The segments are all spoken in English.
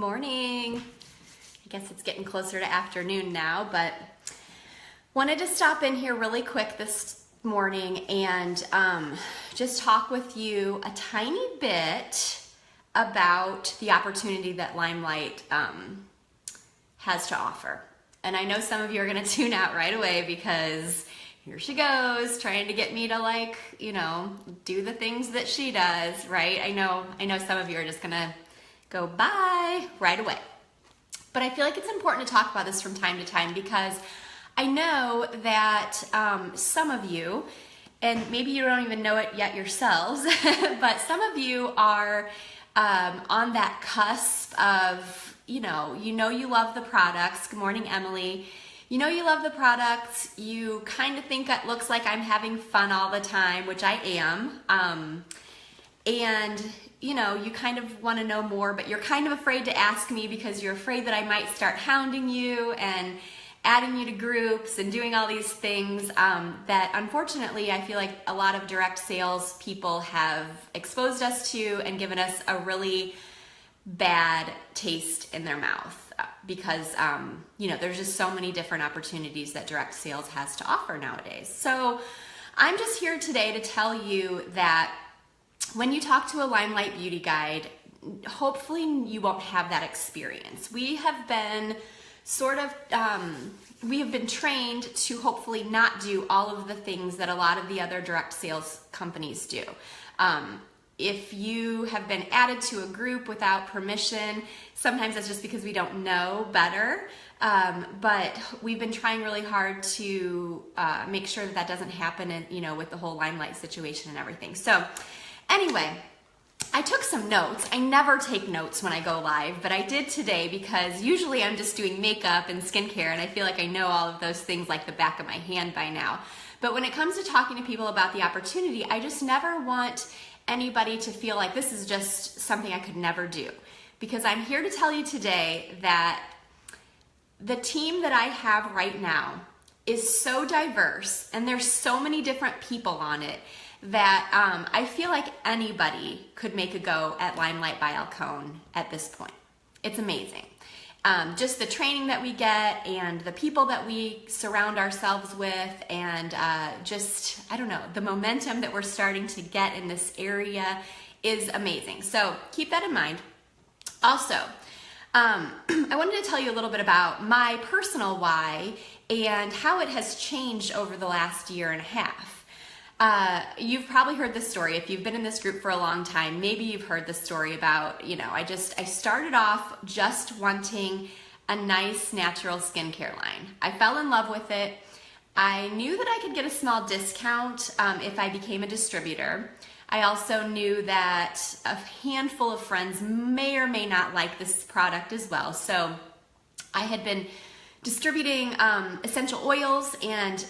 Morning. I guess it's getting closer to afternoon now, but wanted to stop in here really quick this morning and just talk with you a tiny bit about the opportunity that LimeLight has to offer. And I know some of you are going to tune out right away because here she goes trying to get me to do the things that she does, right? I know some of you are just going to go bye right away. But I feel like it's important to talk about this from time to time because I know that some of you, and maybe you don't even know it yet yourselves, but some of you are on that cusp of, you love the products. Good morning, Emily. You love the products. You kind of think it looks like I'm having fun all the time, which I am. And you kind of want to know more, but you're kind of afraid to ask me because you're afraid that I might start hounding you and adding you to groups and doing all these things that unfortunately I feel like a lot of direct sales people have exposed us to and given us a really bad taste in their mouth because there's just so many different opportunities that direct sales has to offer nowadays. So I'm just here today to tell you that when you talk to a LimeLight beauty guide, hopefully you won't have that experience. We have been trained to hopefully not do all of the things that a lot of the other direct sales companies do. If you have been added to a group without permission, sometimes that's just because we don't know better. But we've been trying really hard to make sure that doesn't happen, with the whole LimeLight situation and everything. So anyway, I took some notes. I never take notes when I go live, but I did today because usually I'm just doing makeup and skincare, and I feel like I know all of those things like the back of my hand by now. But when it comes to talking to people about the opportunity, I just never want anybody to feel like this is just something I could never do. Because I'm here to tell you today that the team that I have right now is so diverse, and there's so many different people on it, that I feel like anybody could make a go at LimeLight by Alcone at this point. It's amazing. Just the training that we get and the people that we surround ourselves with and the momentum that we're starting to get in this area is amazing. So keep that in mind. Also, I wanted to tell you a little bit about my personal why and how it has changed over the last year and a half. You've probably heard this story. If you've been in this group for a long time, maybe you've heard the story about, I started off just wanting a nice natural skincare line. I fell in love with it. I knew that I could get a small discount if I became a distributor. I also knew that a handful of friends may or may not like this product as well. So I had been distributing essential oils and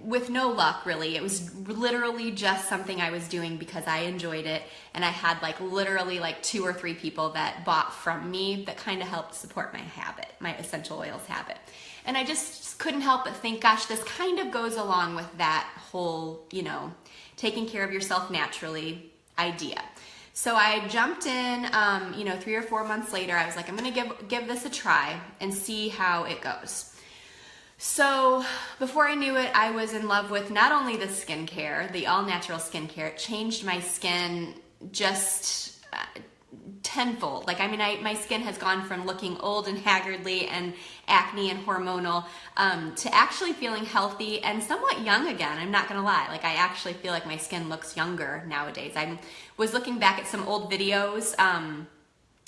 with no luck, really. It was literally just something I was doing because I enjoyed it, and I had literally 2 or 3 people that bought from me that kind of helped support my essential oils habit. And I just couldn't help but think, gosh, this kind of goes along with that whole, taking care of yourself naturally idea. So I jumped in, 3 or 4 months later. I was like, I'm going to give this a try and see how it goes. So before I knew it, I was in love with not only the skincare, the all-natural skincare. It changed my skin just tenfold. My skin has gone from looking old and haggardly and acne and hormonal to actually feeling healthy and somewhat young again. I'm not gonna lie. I actually feel like my skin looks younger nowadays. I was looking back at some old videos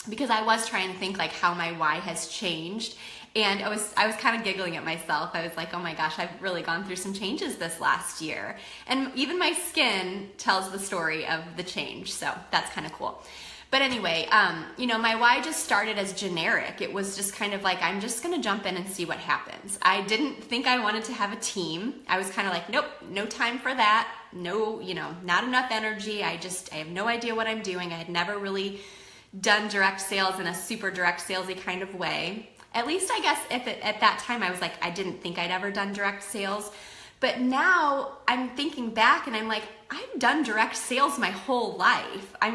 because I was trying to think how my why has changed. And I was kind of giggling at myself. I was like, oh my gosh, I've really gone through some changes this last year. And even my skin tells the story of the change. So that's kind of cool. But anyway, my why just started as generic. It was just kind of I'm just going to jump in and see what happens. I didn't think I wanted to have a team. I was kind of nope, no time for that. No, not enough energy. I have no idea what I'm doing. I had never really done direct sales in a super direct salesy kind of way. At least I guess at that time I was I didn't think I'd ever done direct sales. But now I'm thinking back and I'm I've done direct sales my whole life. I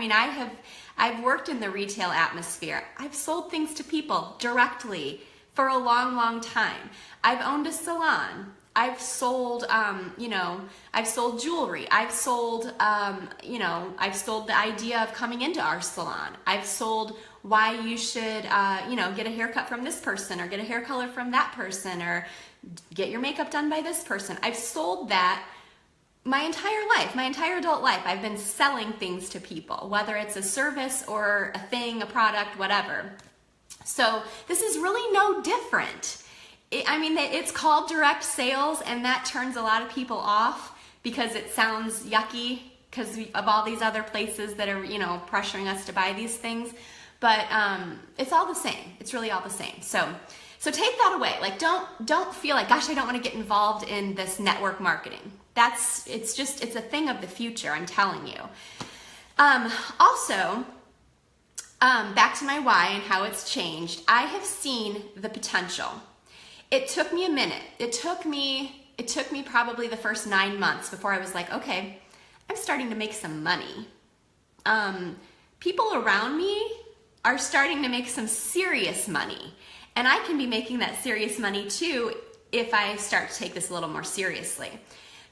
I've worked in the retail atmosphere. I've sold things to people directly for a long, long time. I've owned a salon. I've sold, I've sold jewelry. I've sold, I've sold the idea of coming into our salon. I've sold why you should, get a haircut from this person, or get a hair color from that person, or get your makeup done by this person. I've sold that my entire life, my entire adult life. I've been selling things to people, whether it's a service or a thing, a product, whatever. So this is really no different. It's called direct sales, and that turns a lot of people off because it sounds yucky because of all these other places that are, pressuring us to buy these things. But it's all the same. It's really all the same. So take that away. Like, don't feel like, gosh, I don't want to get involved in this network marketing. It's a thing of the future, I'm telling you. Also, back to my why and how it's changed. I have seen the potential. It took me a minute. It took me probably the first 9 months before I was like, okay, I'm starting to make some money. People around me are starting to make some serious money. And I can be making that serious money too if I start to take this a little more seriously.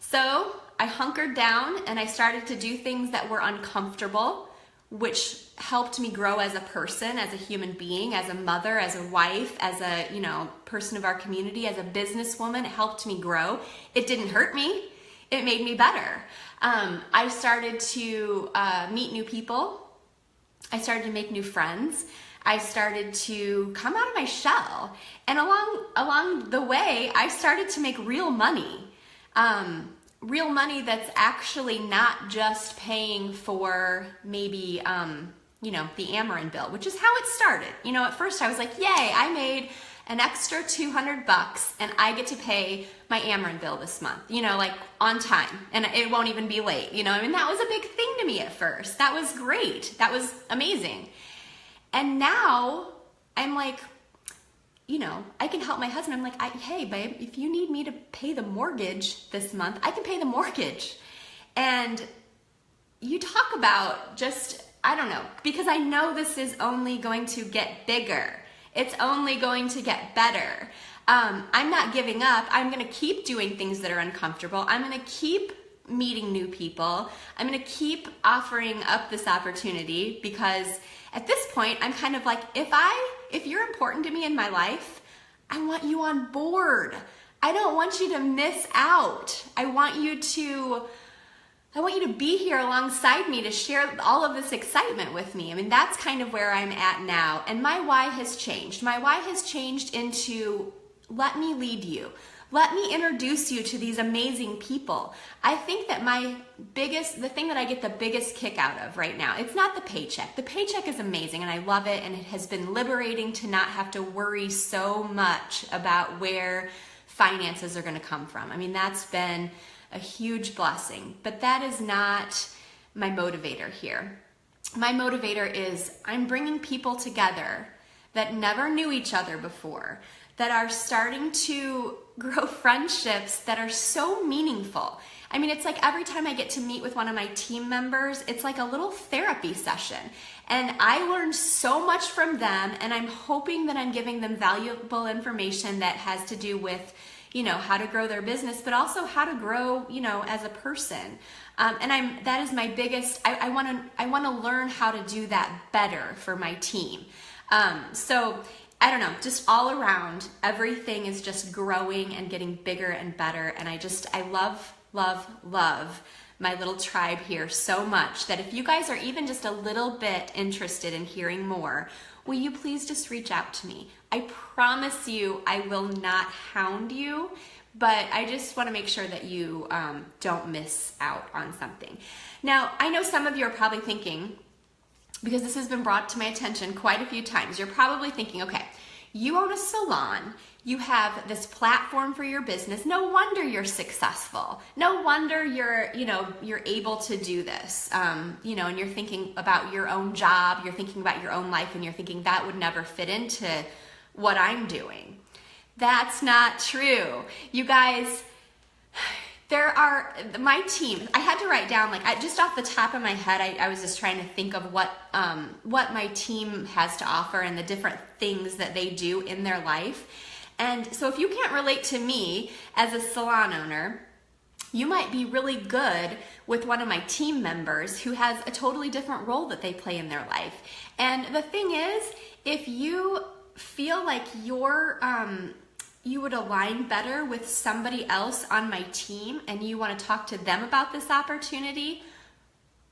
So I hunkered down and I started to do things that were uncomfortable, which helped me grow as a person, as a human being, as a mother, as a wife, as a person of our community, as a businesswoman. It helped me grow. It didn't hurt me. It made me better. I started to meet new people. I started to make new friends. I started to come out of my shell. And along the way, I started to make real money. Real money that's actually not just paying for maybe, the Ameren bill, which is how it started. At first I was like, yay, I made an extra $200 and I get to pay my Ameren bill this month, like on time, and it won't even be late. That was a big thing to me at first. That was great. That was amazing. And now I'm like, I can help my husband. I'm like, hey, babe, if you need me to pay the mortgage this month, I can pay the mortgage. And you talk about just, I don't know, because I know this is only going to get bigger. It's only going to get better. I'm not giving up. I'm going to keep doing things that are uncomfortable. I'm going to keep meeting new people. I'm going to keep offering up this opportunity because at this point, I'm kind of like, if you're important to me in my life, I want you on board. I don't want you to miss out. I want you to be here alongside me to share all of this excitement with me. That's kind of where I'm at now. And my why has changed. My why has changed into, let me lead you. Let me introduce you to these amazing people. I think that the thing that I get the biggest kick out of right now, it's not the paycheck. The paycheck is amazing and I love it, and it has been liberating to not have to worry so much about where finances are going to come from. That's been a huge blessing, but that is not my motivator here. My motivator is I'm bringing people together that never knew each other before, that are starting to grow friendships that are so meaningful. It's like every time I get to meet with one of my team members, it's like a little therapy session. And I learned so much from them, and I'm hoping that I'm giving them valuable information that has to do with, how to grow their business, but also how to grow, as a person. That is my biggest, I want to learn how to do that better for my team. So I don't know, just all around, everything is just growing and getting bigger and better. And I love, love, love my little tribe here so much that if you guys are even just a little bit interested in hearing more, will you please just reach out to me? I promise you I will not hound you, but I just want to make sure that you don't miss out on something. Now, I know some of you are probably thinking, because this has been brought to my attention quite a few times, you're probably thinking, okay, you own a salon, you have this platform for your business, no wonder you're successful. No wonder you're able to do this. And you're thinking about your own job, you're thinking about your own life, and you're thinking that would never fit into what I'm doing. That's not true. You guys, My team, I had to write down, like, just off the top of my head, I was just trying to think of what my team has to offer and the different things that they do in their life. And so if you can't relate to me as a salon owner, you might be really good with one of my team members who has a totally different role that they play in their life. And the thing is, if you feel like you would align better with somebody else on my team and you want to talk to them about this opportunity,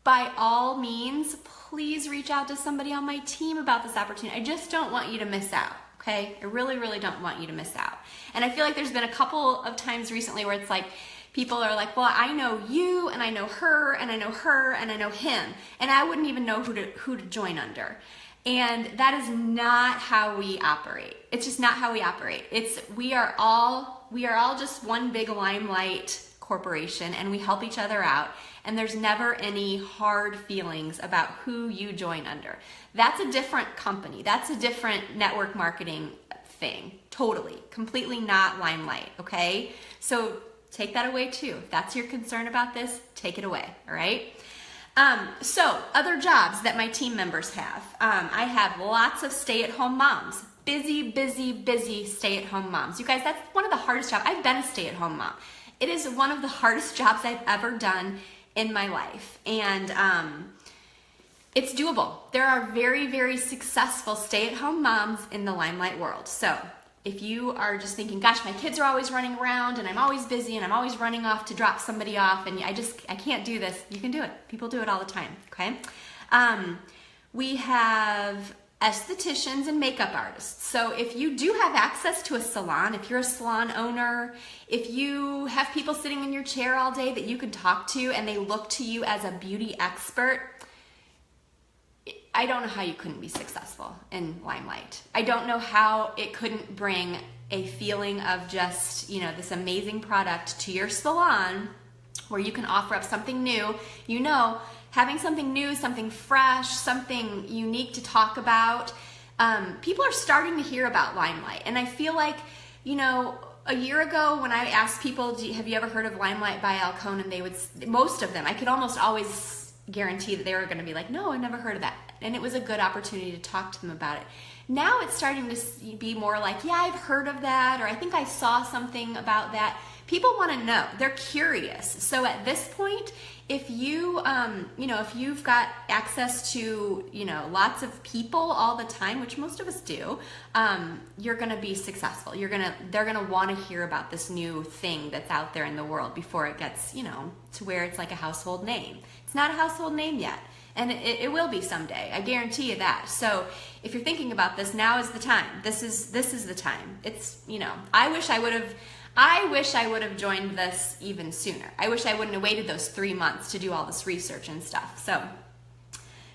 by all means, please reach out to somebody on my team about this opportunity. I just don't want you to miss out, okay? I really, really don't want you to miss out. And I feel like there's been a couple of times recently where it's like, people are like, well, I know you, and I know her, and I know her, and I know him, and I wouldn't even know who to join under. And that is not how we operate. It's just not how we operate. We are all just one big LimeLight corporation, and we help each other out, and there's never any hard feelings about who you join under. That's a different company. That's a different network marketing thing. Totally. Completely not LimeLight, okay? So take that away too. If that's your concern about this, take it away, all right? So other jobs that my team members have. I have lots of stay-at-home moms. Busy, busy, busy stay-at-home moms. You guys, that's one of the hardest jobs. I've been a stay-at-home mom. It is one of the hardest jobs I've ever done in my life. And it's doable. There are very, very successful stay-at-home moms in the LimeLight world. So if you are just thinking, gosh, my kids are always running around and I'm always busy and I'm always running off to drop somebody off and I can't do this, you can do it. People do it all the time, okay? We have estheticians and makeup artists. So if you do have access to a salon, if you're a salon owner, if you have people sitting in your chair all day that you can talk to and they look to you as a beauty expert, I don't know how you couldn't be successful in LimeLight. I don't know how it couldn't bring a feeling of just, this amazing product to your salon where you can offer up something new. Having something new, something fresh, something unique to talk about. People are starting to hear about LimeLight. And I feel like, a year ago when I asked people, have you ever heard of LimeLight by Alcone? And most of them, I could almost always guarantee that they were going to be like, no, I never heard of that. And it was a good opportunity to talk to them about it. Now it's starting to be more like, yeah, I've heard of that, or I think I saw something about that. People want to know. They're curious. So at this point, if you, if you've got access to, lots of people all the time, which most of us do, you're going to be successful. They're going to want to hear about this new thing that's out there in the world before it gets, to where it's like a household name. It's not a household name yet. And it will be someday. I guarantee you that. So if you're thinking about this, now is the time. This is the time. It's, I wish I would have joined this even sooner. I wish I wouldn't have waited those 3 months to do all this research and stuff.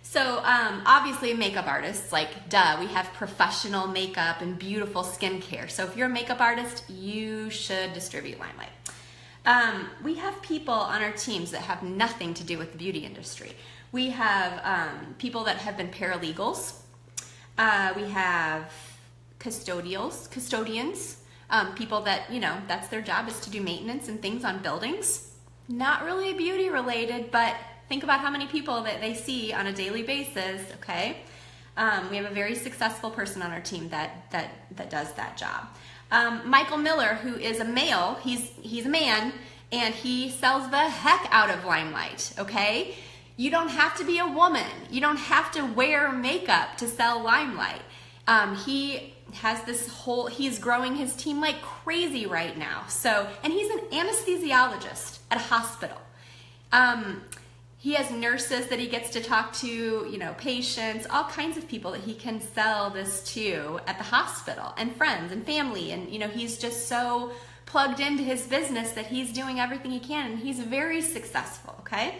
So obviously makeup artists, like duh, we have professional makeup and beautiful skincare. So if you're a makeup artist, you should distribute LimeLight. We have people on our teams that have nothing to do with the beauty industry. We have people that have been paralegals. We have custodians, people that, that's their job is to do maintenance and things on buildings. Not really beauty related, but think about how many people that they see on a daily basis, okay? We have a very successful person on our team that does that job. Michael Miller, who is a male, he's a man, and he sells the heck out of LimeLight, okay? You don't have to be a woman. You don't have to wear makeup to sell LimeLight. He has he's growing his team like crazy right now. And he's an anesthesiologist at a hospital. He has nurses that he gets to talk to, patients, all kinds of people that he can sell this to at the hospital, and friends and family. And, he's just so plugged into his business that he's doing everything he can, and he's very successful, okay?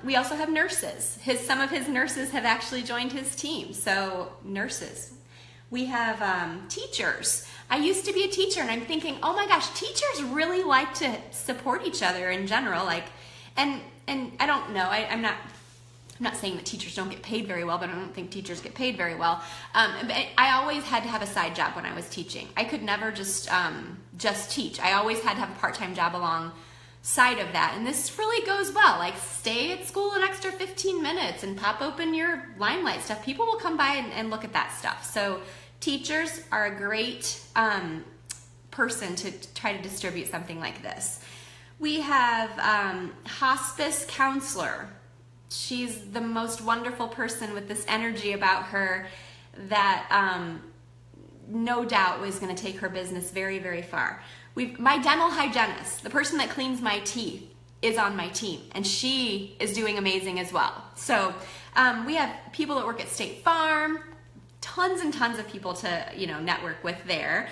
We also have nurses. Some of his nurses have actually joined his team, so nurses. We have teachers. I used to be a teacher, and I'm thinking, oh my gosh, teachers really like to support each other in general, and I don't know, I'm not saying that teachers don't get paid very well, but I don't think teachers get paid very well. But I always had to have a side job when I was teaching. I could never just teach. I always had to have a part-time job along side of that. And this really goes well. Like, stay at school an extra 15 minutes and pop open your LimeLight stuff. People will come by and look at that stuff. So teachers are a great person to try to distribute something like this. We have hospice counselor. She's the most wonderful person with this energy about her that no doubt was going to take her business very, very far. My dental hygienist, the person that cleans my teeth, is on my team, and she is doing amazing as well. So we have people that work at State Farm, tons and tons of people to network with there.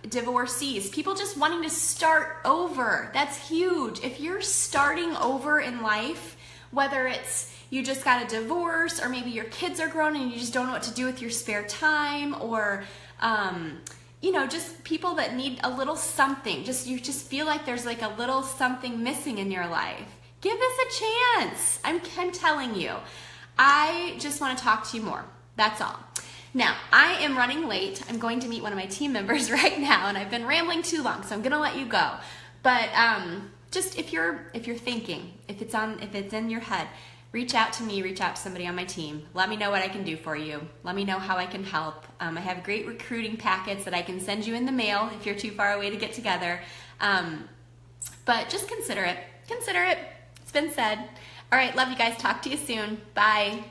Divorcees, people just wanting to start over. That's huge. If you're starting over in life, whether it's you just got a divorce, or maybe your kids are grown and you just don't know what to do with your spare time, or just people that need a little something. You just feel like there's like a little something missing in your life. Give this a chance. I'm telling you. I just want to talk to you more. That's all. Now, I am running late. I'm going to meet one of my team members right now, and I've been rambling too long, so I'm going to let you go. But just if you're thinking, if it's in your head, reach out to me, reach out to somebody on my team. Let me know what I can do for you. Let me know how I can help. I have great recruiting packets that I can send you in the mail if you're too far away to get together. But just consider it. Consider it. It's been said. All right, love you guys. Talk to you soon. Bye.